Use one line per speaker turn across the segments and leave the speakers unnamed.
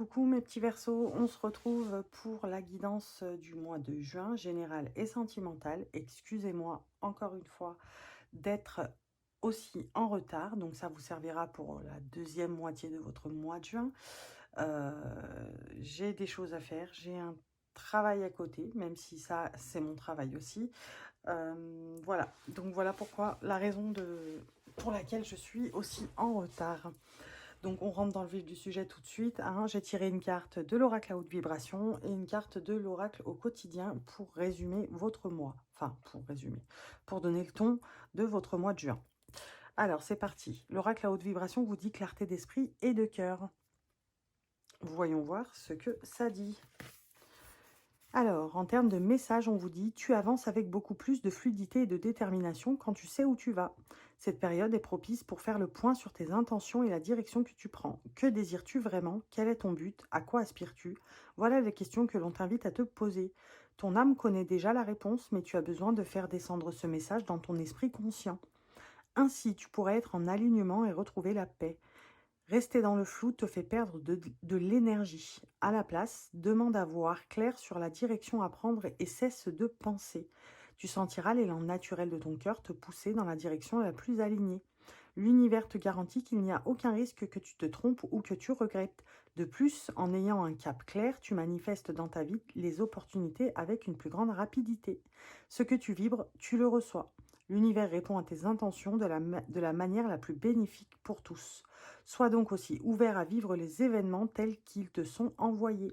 Coucou mes petits Verseaux, on se retrouve pour la guidance du mois de juin, générale et sentimentale. Excusez-moi encore une fois d'être aussi en retard, donc ça vous servira pour la deuxième moitié de votre mois de juin. J'ai des choses à faire, j'ai un travail à côté, même si ça c'est mon travail aussi. Voilà, donc voilà pourquoi la raison pour laquelle je suis aussi en retard. Donc, on rentre dans le vif du sujet tout de suite. Hein. J'ai tiré une carte de l'oracle à haute vibration et une carte de l'oracle au quotidien pour résumer votre mois. Enfin, pour résumer, pour donner le ton de votre mois de juin. Alors, c'est parti. L'oracle à haute vibration vous dit clarté d'esprit et de cœur. Voyons voir ce que ça dit. Alors, en termes de message, on vous dit « Tu avances avec beaucoup plus de fluidité et de détermination quand tu sais où tu vas. Cette période est propice pour faire le point sur tes intentions et la direction que tu prends. Que désires-tu vraiment? Quel est ton but? À quoi aspires-tu? Voilà les questions que l'on t'invite à te poser. Ton âme connaît déjà la réponse, mais tu as besoin de faire descendre ce message dans ton esprit conscient. Ainsi, tu pourrais être en alignement et retrouver la paix. Rester dans le flou te fait perdre de l'énergie. À la place, demande à voir clair sur la direction à prendre et cesse de penser. Tu sentiras l'élan naturel de ton cœur te pousser dans la direction la plus alignée. L'univers te garantit qu'il n'y a aucun risque que tu te trompes ou que tu regrettes. De plus, en ayant un cap clair, tu manifestes dans ta vie les opportunités avec une plus grande rapidité. Ce que tu vibres, tu le reçois. L'univers répond à tes intentions de la manière la plus bénéfique pour tous. Sois donc aussi ouvert à vivre les événements tels qu'ils te sont envoyés.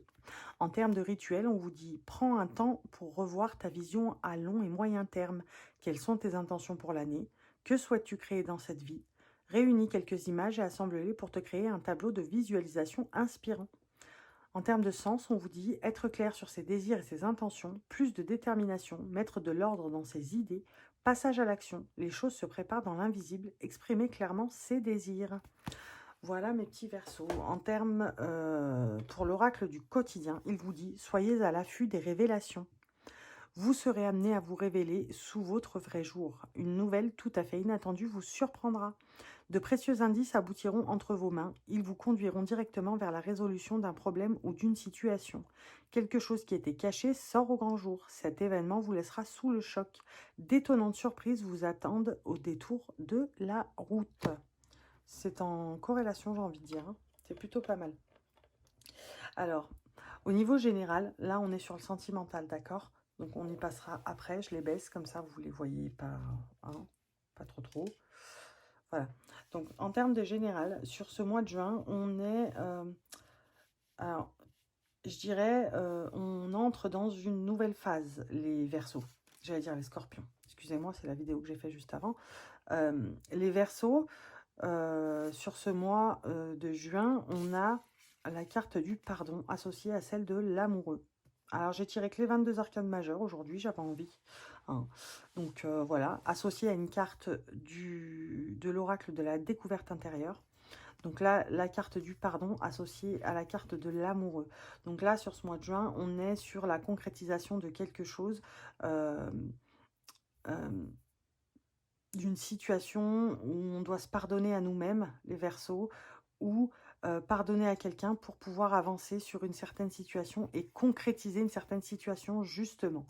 En termes de rituel, on vous dit « Prends un temps pour revoir ta vision à long et moyen terme. Quelles sont tes intentions pour l'année? Que souhaites-tu créer dans cette vie? Réunis quelques images et assemble-les pour te créer un tableau de visualisation inspirant. » En termes de sens, on vous dit être clair sur ses désirs et ses intentions, plus de détermination, mettre de l'ordre dans ses idées, passage à l'action, les choses se préparent dans l'invisible, exprimer clairement ses désirs. Voilà mes petits Verseaux. En termes pour l'oracle du quotidien, il vous dit soyez à l'affût des révélations. Vous serez amené à vous révéler sous votre vrai jour. Une nouvelle tout à fait inattendue vous surprendra. De précieux indices aboutiront entre vos mains. Ils vous conduiront directement vers la résolution d'un problème ou d'une situation. Quelque chose qui était caché sort au grand jour. Cet événement vous laissera sous le choc. D'étonnantes surprises vous attendent au détour de la route. C'est en corrélation, j'ai envie de dire. Hein. C'est plutôt pas mal. Alors, au niveau général, là, on est sur le sentimental, d'accord? Donc, on y passera après. Je les baisse, comme ça, vous les voyez pas, hein, pas trop trop. Voilà. Donc, en termes de général, sur ce mois de juin, on est... alors, je dirais, on entre dans une nouvelle phase, les Verseaux. J'allais dire les Scorpions. Excusez-moi, c'est la vidéo que j'ai fait juste avant. Les Verseaux, sur ce mois de juin, on a la carte du pardon associée à celle de l'amoureux. Alors, j'ai tiré que les 22 arcanes majeures aujourd'hui, j'avais envie. Hein. Donc, voilà, associée à une carte de l'oracle de la découverte intérieure. Donc là, la carte du pardon associée à la carte de l'amoureux. Donc là, sur ce mois de juin, on est sur la concrétisation de quelque chose, euh, d'une situation où on doit se pardonner à nous-mêmes, les Verseaux, ou pardonner à quelqu'un pour pouvoir avancer sur une certaine situation et concrétiser une certaine situation, justement.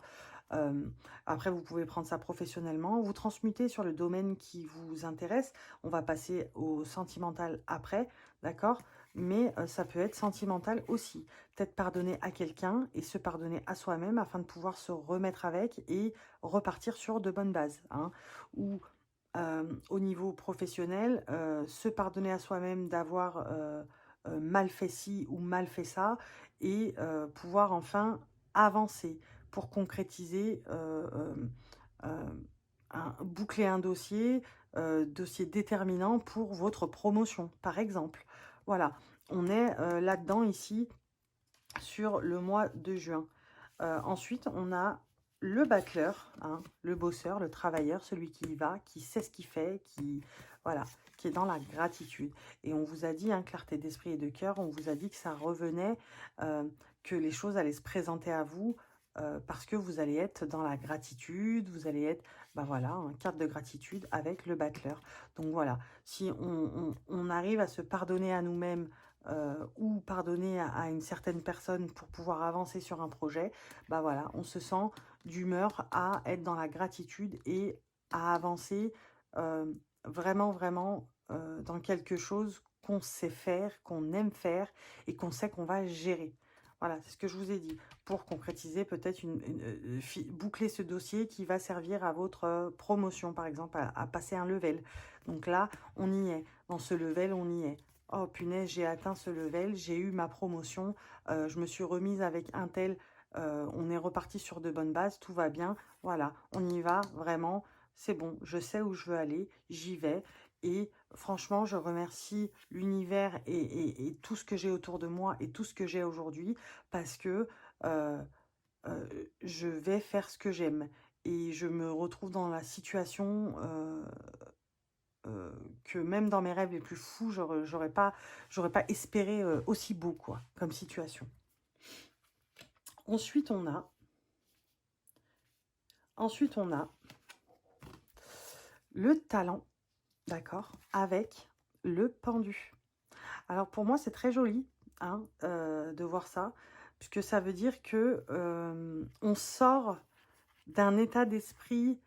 Après, vous pouvez prendre ça professionnellement, vous transmutez sur le domaine qui vous intéresse. On va passer au sentimental après, d'accord? Mais ça peut être sentimental aussi. Peut-être pardonner à quelqu'un et se pardonner à soi-même afin de pouvoir se remettre avec et repartir sur de bonnes bases. Hein. Ou au niveau professionnel, se pardonner à soi-même d'avoir mal fait ci ou mal fait ça et pouvoir enfin avancer pour concrétiser, boucler un dossier, dossier déterminant pour votre promotion, par exemple. Voilà, on est là-dedans ici sur le mois de juin. Ensuite, on a le battleur, hein, le bosseur, le travailleur, celui qui y va, qui sait ce qu'il fait, voilà, qui est dans la gratitude. Et on vous a dit, hein, clarté d'esprit et de cœur, on vous a dit que ça revenait, que les choses allaient se présenter à vous, parce que vous allez être dans la gratitude, vous allez être, bah voilà, une carte de gratitude avec le battleur. Donc voilà, si on arrive à se pardonner à nous-mêmes ou pardonner à une certaine personne pour pouvoir avancer sur un projet, bah voilà, on se sent d'humeur à être dans la gratitude et à avancer vraiment, vraiment dans quelque chose qu'on sait faire, qu'on aime faire et qu'on sait qu'on va gérer. Voilà, c'est ce que je vous ai dit. Pour concrétiser peut-être boucler ce dossier qui va servir à votre promotion, par exemple, à passer un level. Donc là, on y est. Dans ce level, on y est. Oh punaise, j'ai atteint ce level, j'ai eu ma promotion, je me suis remise avec un tel, on est reparti sur de bonnes bases, tout va bien. Voilà, on y va vraiment, c'est bon, je sais où je veux aller, j'y vais. Et franchement, je remercie l'univers et tout ce que j'ai autour de moi et tout ce que j'ai aujourd'hui parce que euh, je vais faire ce que j'aime. Et je me retrouve dans la situation que même dans mes rêves les plus fous, j'aurais pas espéré aussi beau, quoi, comme situation. Ensuite, on a le talent, d'accord, avec le pendu. Alors pour moi, c'est très joli hein, de voir ça, puisque ça veut dire que on sort d'un état d'esprit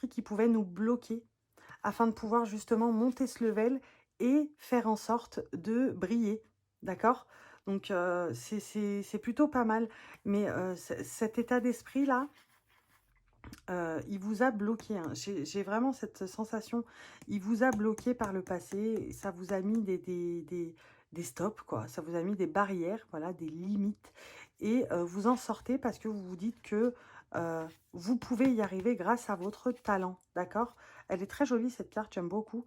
qui pouvait nous bloquer afin de pouvoir justement monter ce level et faire en sorte de briller, d'accord? Donc c'est plutôt pas mal, mais cet état d'esprit-là, il vous a bloqué, hein. J'ai vraiment cette sensation, il vous a bloqué par le passé, ça vous a mis des stops, quoi. Ça vous a mis des barrières, voilà, des limites. Et vous en sortez parce que vous vous dites que vous pouvez y arriver grâce à votre talent, d'accord? Elle est très jolie, cette carte, j'aime beaucoup.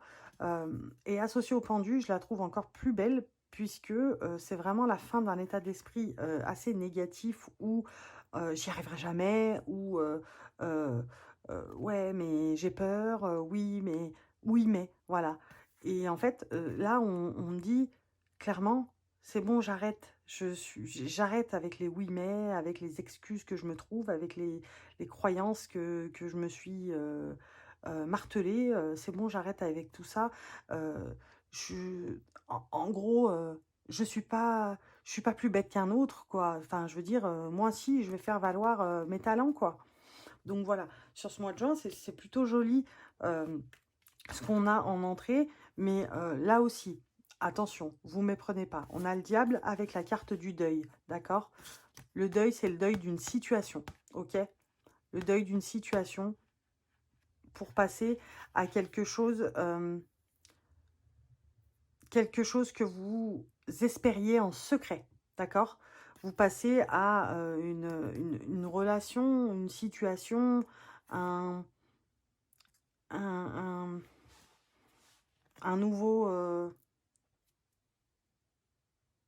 Et associée au pendu, je la trouve encore plus belle puisque c'est vraiment la fin d'un état d'esprit assez négatif où j'y arriverai jamais, ou ouais, mais j'ai peur, oui, mais, voilà. Et en fait, là, on me dit clairement, c'est bon, j'arrête. J'arrête avec les oui, mais, avec les excuses que je me trouve, avec les croyances que je me suis martelées. C'est bon, j'arrête avec tout ça. Euh, en gros, je suis pas plus bête qu'un autre, quoi. Enfin, je veux dire, moi, si, je vais faire valoir mes talents, quoi. Donc voilà, sur ce mois de juin, c'est plutôt joli ce qu'on a en entrée, mais là aussi, attention, vous méprenez pas. On a le diable avec la carte du deuil, d'accord? Le deuil, c'est le deuil d'une situation, ok? Le deuil d'une situation pour passer à quelque chose que vous espériez en secret, d'accord? Vous passez à une relation, une situation, un, un, un nouveau,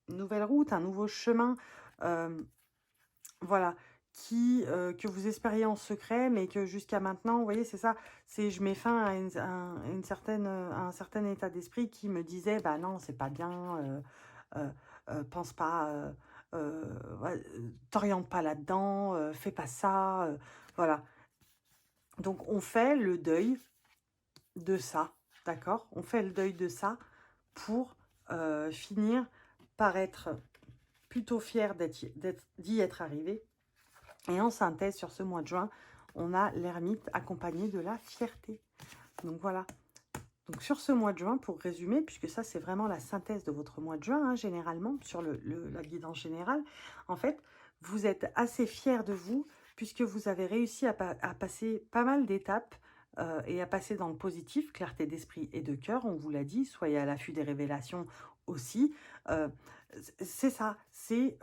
une nouvelle route, un nouveau chemin, euh, voilà, que vous espériez en secret, mais que jusqu'à maintenant, vous voyez, c'est ça, c'est je mets fin à un certain état d'esprit qui me disait, bah non, c'est pas bien, pense pas, ouais, t'oriente pas là-dedans, fais pas ça, voilà. Donc on fait le deuil de ça, d'accord? On fait le deuil de ça pour finir par être plutôt fier d'y être arrivé. Et en synthèse, sur ce mois de juin, on a l'ermite accompagné de la fierté. Donc voilà. Donc sur ce mois de juin, pour résumer, puisque ça c'est vraiment la synthèse de votre mois de juin, hein, généralement, sur la guidance générale, en fait, vous êtes assez fier de vous, puisque vous avez réussi à passer pas mal d'étapes et à passer dans le positif, clarté d'esprit et de cœur, on vous l'a dit, soyez à l'affût des révélations aussi. Euh, c'est ça, c'est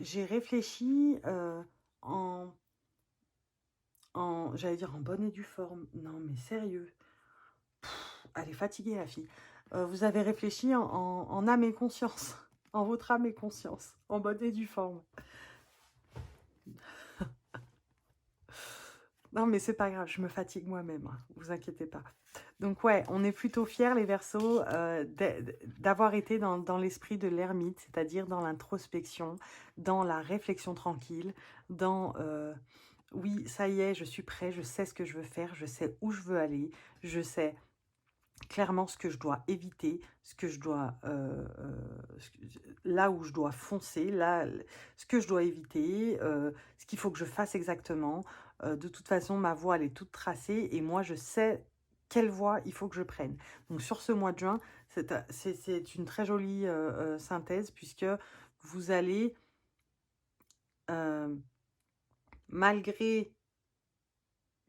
j'ai réfléchi en, j'allais dire en bonne et due forme. Non mais sérieux, elle est fatiguée la fille. Vous avez réfléchi en âme et conscience, en votre âme et conscience, en bonne et due forme. Non mais c'est pas grave, je me fatigue moi-même, hein, vous inquiétez pas. Donc ouais, on est plutôt fiers les Verseaux d'avoir été dans l'esprit de l'ermite, c'est-à-dire dans l'introspection, dans la réflexion tranquille, dans oui, ça y est, je suis prêt, je sais ce que je veux faire, je sais où je veux aller, je sais clairement ce que je dois éviter, ce que je dois, là où je dois foncer, là, ce que je dois éviter, ce qu'il faut que je fasse exactement. De toute façon, ma voie, elle est toute tracée et moi, je sais quelle voie il faut que je prenne. Donc, sur ce mois de juin, c'est une très jolie synthèse puisque vous allez, euh, malgré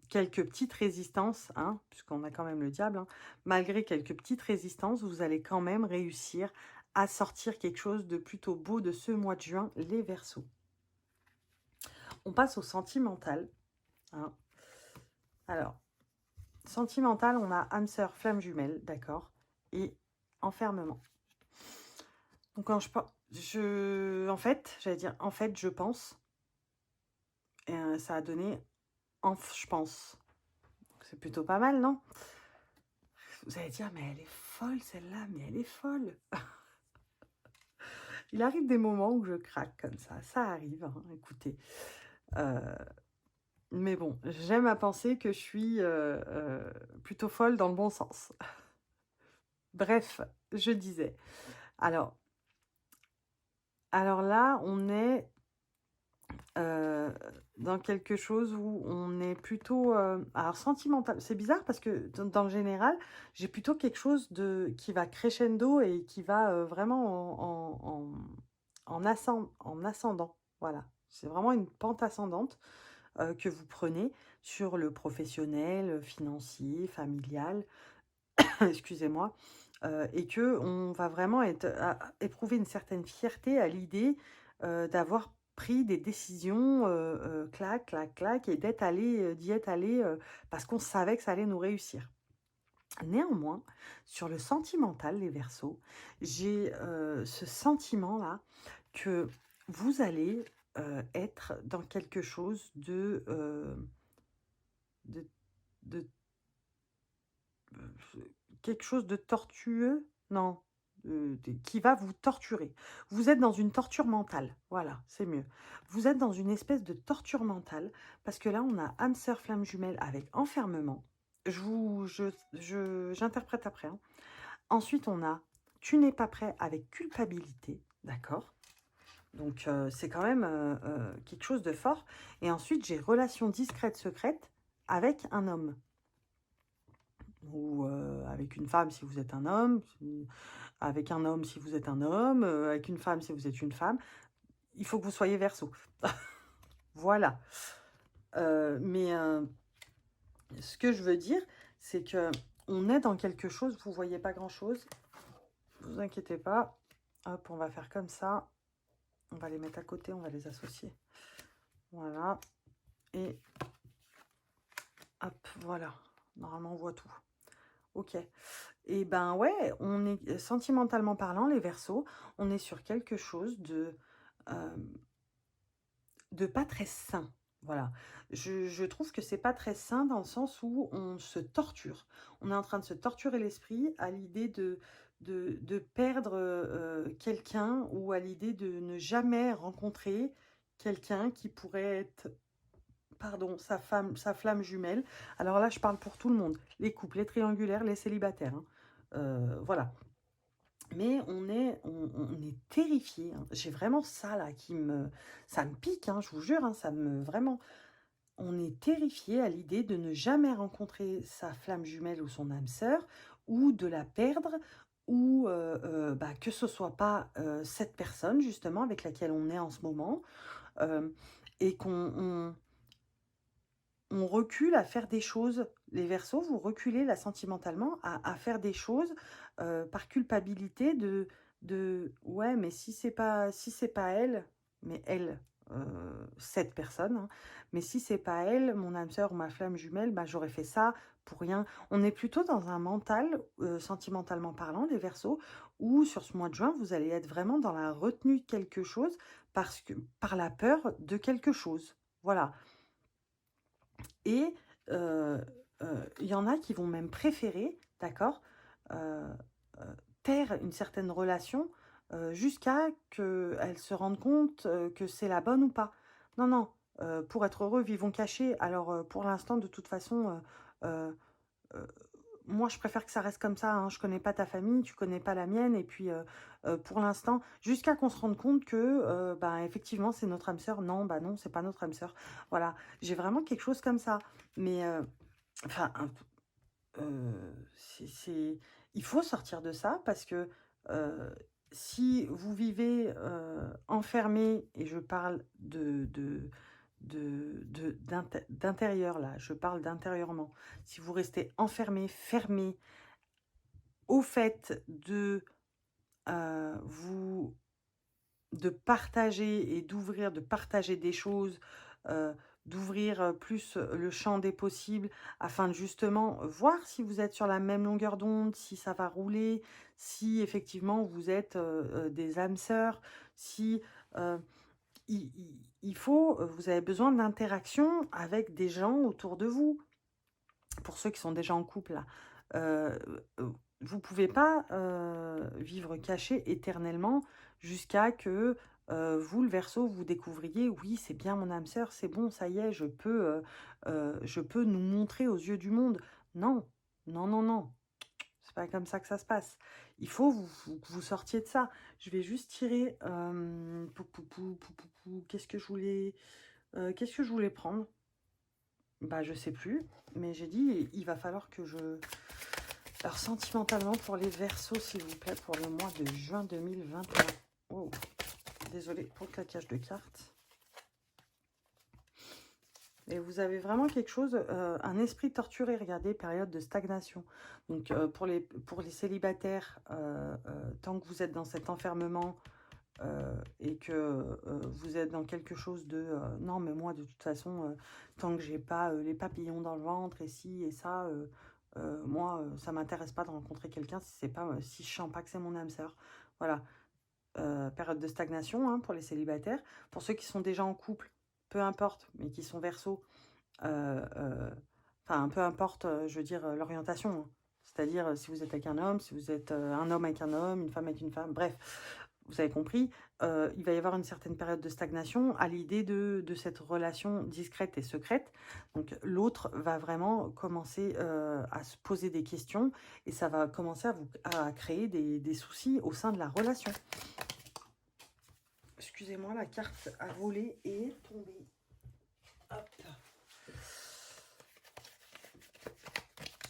quelques petites résistances, hein, puisqu'on a quand même le diable, hein, malgré quelques petites résistances, vous allez quand même réussir à sortir quelque chose de plutôt beau de ce mois de juin, les Verseaux. On passe au sentimental. Hein. Alors, sentimental, on a âme sœur, flamme jumelle, d'accord, et enfermement. Donc, quand en fait, j'allais dire, en fait, je pense, et ça a donné, je pense. C'est plutôt pas mal, non? Vous allez dire, mais elle est folle celle-là, mais elle est folle. Il arrive des moments où je craque comme ça arrive, hein, écoutez. Mais bon, j'aime à penser que je suis plutôt folle dans le bon sens. Bref, je disais. Alors là, on est dans quelque chose où on est plutôt... alors, sentimental, c'est bizarre parce que dans le général, j'ai plutôt quelque chose qui va crescendo et qui va vraiment en ascendant. Voilà, c'est vraiment une pente ascendante que vous prenez sur le professionnel, financier, familial, excusez-moi, et que on va vraiment éprouver une certaine fierté à l'idée d'avoir pris des décisions, clac, clac, clac, et d'y être allé parce qu'on savait que ça allait nous réussir. Néanmoins, sur le sentimental, les Verseaux, j'ai ce sentiment-là que vous allez être dans quelque chose de, de quelque chose de tortueux, non, qui va vous torturer. Vous êtes dans une torture mentale, voilà, c'est mieux. Vous êtes dans une espèce de torture mentale, parce que là, on a âme sœur flamme jumelle avec enfermement. J'interprète après. Hein. Ensuite, on a tu n'es pas prêt avec culpabilité, d'accord. Donc, c'est quand même quelque chose de fort. Et ensuite, j'ai relation discrète, secrète avec un homme ou avec une femme si vous êtes un homme, avec un homme si vous êtes un homme, avec une femme si vous êtes une femme. Il faut que vous soyez Verseau. Voilà. Mais ce que je veux dire, c'est que on est dans quelque chose, vous voyez pas grand-chose. Ne vous inquiétez pas. Hop, on va faire comme ça. On va les mettre à côté, on va les associer. Voilà. Et hop, voilà. Normalement, on voit tout. Ok. Et ben ouais, on est sentimentalement parlant, les Verseaux, on est sur quelque chose de pas très sain. Voilà. Je trouve que c'est pas très sain dans le sens où on se torture. On est en train de se torturer l'esprit à l'idée de perdre quelqu'un ou à l'idée de ne jamais rencontrer quelqu'un qui pourrait être, pardon, sa flamme jumelle. Alors là, je parle pour tout le monde. Les couples, les triangulaires, les célibataires. Hein. Voilà. Mais on est terrifié. Hein. J'ai vraiment ça là ça me pique, hein, je vous jure, hein, vraiment. On est terrifié à l'idée de ne jamais rencontrer sa flamme jumelle ou son âme sœur, ou de la perdre, ou que ce soit pas cette personne justement avec laquelle on est en ce moment, et on recule à faire des choses. Les Verseaux, vous reculez là sentimentalement à faire des choses par culpabilité ouais, mais si c'est pas elle, mais elle, cette personne, hein, mais si c'est pas elle, mon âme sœur ou ma flamme jumelle, bah, j'aurais fait ça pour rien. On est plutôt dans un mental, sentimentalement parlant, les Verseaux, où sur ce mois de juin, vous allez être vraiment dans la retenue de quelque chose par la peur de quelque chose. Voilà. Et il y en a qui vont même préférer, d'accord, taire une certaine relation jusqu'à qu'elles se rendent compte que c'est la bonne ou pas. Non, non, pour être heureux, vivons cachés. Alors, pour l'instant, de toute façon, euh, moi, je préfère que ça reste comme ça, hein. Je connais pas ta famille, tu connais pas la mienne. Et puis, pour l'instant, jusqu'à qu'on se rende compte que, bah, effectivement, c'est notre âme sœur. Non, bah non, c'est pas notre âme sœur. Voilà, j'ai vraiment quelque chose comme ça. Mais, enfin, il faut sortir de ça parce que si vous vivez enfermé, et je parle d'intérieur là, je parle d'intérieurement, si vous restez enfermé, fermé au fait vous de partager et d'ouvrir, de partager des choses, heu, d'ouvrir, plus le champ des possibles afin de justement voir si vous êtes sur la même longueur d'onde, si ça va rouler, si effectivement vous êtes, des âmes sœurs, si, heu, il faut, vous avez besoin d'interaction avec des gens autour de vous. Pour ceux qui sont déjà en couple là, vous pouvez pas, vivre caché éternellement jusqu'à que, vous le Verseau, vous découvriez: «Oui, c'est bien mon âme sœur, c'est bon, ça y est, je peux nous montrer aux yeux du monde». Non, non, non, non, c'est pas comme ça que ça se passe. Il faut que vous sortiez de ça. Je vais juste tirer, qu'est-ce que je voulais prendre? Bah, je sais plus, mais j'ai dit, il va falloir que je... Alors, sentimentalement, pour les Verseaux, s'il vous plaît, pour le mois de juin 2021. Oh, désolée pour le claquage de cartes. Et vous avez vraiment quelque chose, un esprit torturé, regardez, période de stagnation. Donc, pour les célibataires, tant que vous êtes dans cet enfermement, et que vous êtes dans quelque chose de non mais moi de toute façon tant que j'ai pas les papillons dans le ventre et ci et ça, moi ça m'intéresse pas de rencontrer quelqu'un si c'est pas si je sens pas que c'est mon âme sœur. Voilà, période de stagnation, hein, pour les célibataires. Pour ceux qui sont déjà en couple, peu importe, mais qui sont verso, enfin peu importe, je veux dire l'orientation, hein. C'est-à-dire si vous êtes avec un homme, si vous êtes un homme avec un homme, une femme avec une femme, bref, vous avez compris, il va y avoir une certaine période de stagnation à l'idée de cette relation discrète et secrète. Donc l'autre va vraiment commencer à se poser des questions et ça va commencer à créer des soucis au sein de la relation. Excusez-moi, la carte a volé et est tombée. Hop.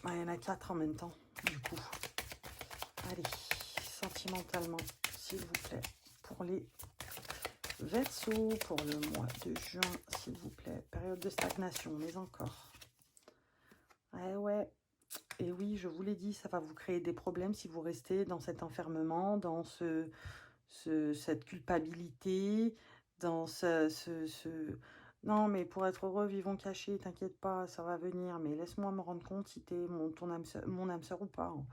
Ah, il y en a 4 en même temps, du coup. Allez, sentimentalement, s'il vous plaît, pour les Verseau, pour le mois de juin, s'il vous plaît. Période de stagnation, mais encore. Eh ouais, et oui, je vous l'ai dit, ça va vous créer des problèmes si vous restez dans cet enfermement, dans cette culpabilité, dans non, mais pour être heureux, vivons cachés, t'inquiète pas, ça va venir, mais laisse-moi me rendre compte si t'es mon âme sœur ou pas, hein.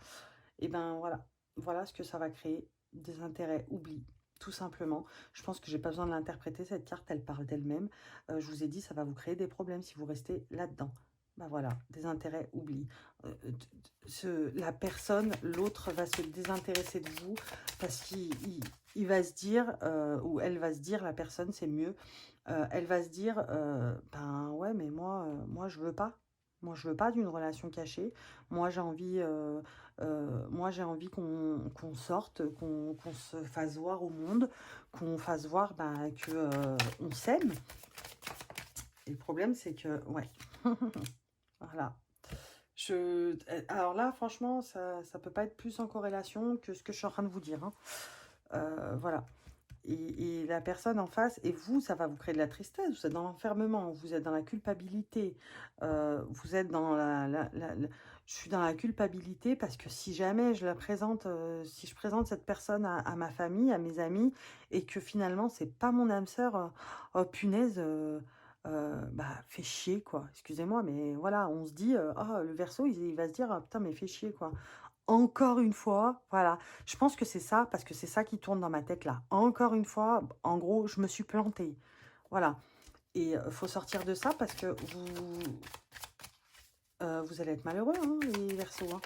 Et ben voilà, voilà ce que ça va créer, des intérêts, oubli, tout simplement. Je pense que j'ai pas besoin de l'interpréter, cette carte, elle parle d'elle-même. Je vous ai dit, ça va vous créer des problèmes si vous restez là-dedans. Bah voilà, des intérêts, oubli. La personne, l'autre va se désintéresser de vous parce qu'il va se dire, ou elle va se dire, la personne, c'est mieux, elle va se dire, ben ouais, mais moi je veux pas. Moi, je veux pas d'une relation cachée. Moi, j'ai envie, qu'on sorte, qu'on se fasse voir au monde, qu'on fasse voir ben, que on s'aime. Et le problème, c'est que, ouais, voilà. Alors là, franchement, ça peut pas être plus en corrélation que ce que je suis en train de vous dire, hein. Voilà. Et la personne en face, et vous, ça va vous créer de la tristesse, vous êtes dans l'enfermement, vous êtes dans la culpabilité, vous êtes dans je suis dans la culpabilité parce que si jamais je la présente, si je présente cette personne à ma famille, à mes amis, et que finalement, c'est pas mon âme sœur, oh punaise, bah, fait chier, quoi. Excusez-moi, mais voilà, on se dit, oh, le Verseau, il va se dire, ah, putain, mais fait chier, quoi. Encore une fois, voilà. Je pense que c'est ça, parce que c'est ça qui tourne dans ma tête là. Encore une fois, en gros, je me suis plantée. Voilà. Et il faut sortir de ça parce que vous allez être malheureux, hein, les Verseaux, hein.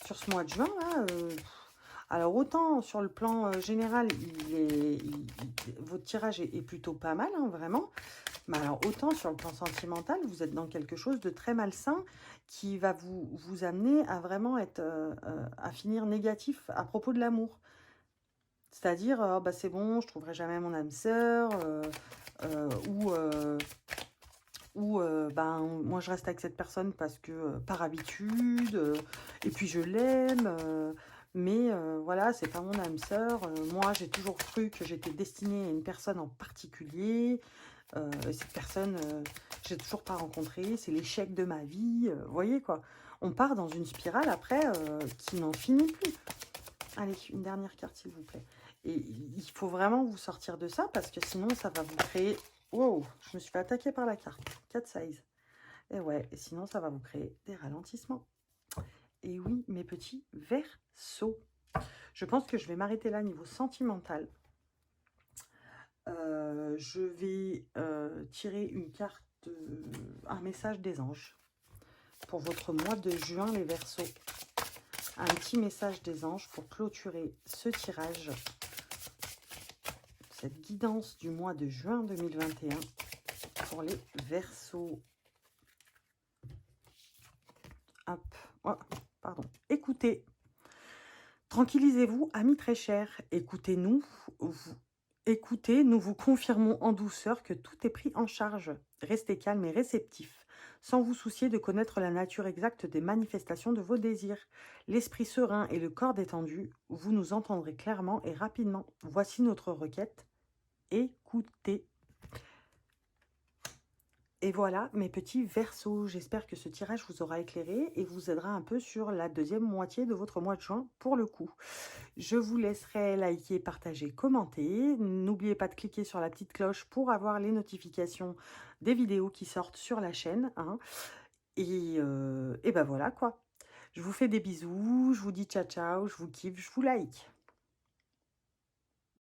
Sur ce mois de juin, là. Alors, autant sur le plan général, votre tirage est plutôt pas mal, hein, vraiment. Mais alors, autant sur le plan sentimental, vous êtes dans quelque chose de très malsain qui va vous amener à vraiment être, à finir négatif à propos de l'amour. C'est-à-dire, bah, c'est bon, je trouverai jamais mon âme sœur, ou ben, moi je reste avec cette personne parce que par habitude, et puis je l'aime, mais voilà, c'est pas mon âme sœur. Moi, j'ai toujours cru que j'étais destinée à une personne en particulier. Et cette personne, j'ai toujours pas rencontré. C'est l'échec de ma vie. Vous voyez quoi? On part dans une spirale après qui n'en finit plus. Allez, une dernière carte, s'il vous plaît. Et il faut vraiment vous sortir de ça parce que sinon, ça va vous créer... Wow, je me suis fait attaquer par la carte. 4 size. Et ouais, et sinon, ça va vous créer des ralentissements. Et oui, mes petits Verseaux. Je pense que je vais m'arrêter là niveau sentimental. Je vais tirer une carte, un message des anges. Pour votre mois de juin, les Verseaux. Un petit message des anges pour clôturer ce tirage. Cette guidance du mois de juin 2021 pour les Verseaux. Hop, oh, pardon. Écoutez, tranquillisez-vous, amis très chers. Écoutez-nous, écoutez, nous vous confirmons en douceur que tout est pris en charge. Restez calme et réceptif, sans vous soucier de connaître la nature exacte des manifestations de vos désirs. L'esprit serein et le corps détendu, vous nous entendrez clairement et rapidement. Voici notre requête. Écoutez. Et voilà mes petits Verseaux, j'espère que ce tirage vous aura éclairé et vous aidera un peu sur la deuxième moitié de votre mois de juin pour le coup. Je vous laisserai liker, partager, commenter. N'oubliez pas de cliquer sur la petite cloche pour avoir les notifications des vidéos qui sortent sur la chaîne. Hein. Et ben voilà quoi. Je vous fais des bisous, je vous dis ciao ciao, je vous kiffe, je vous like.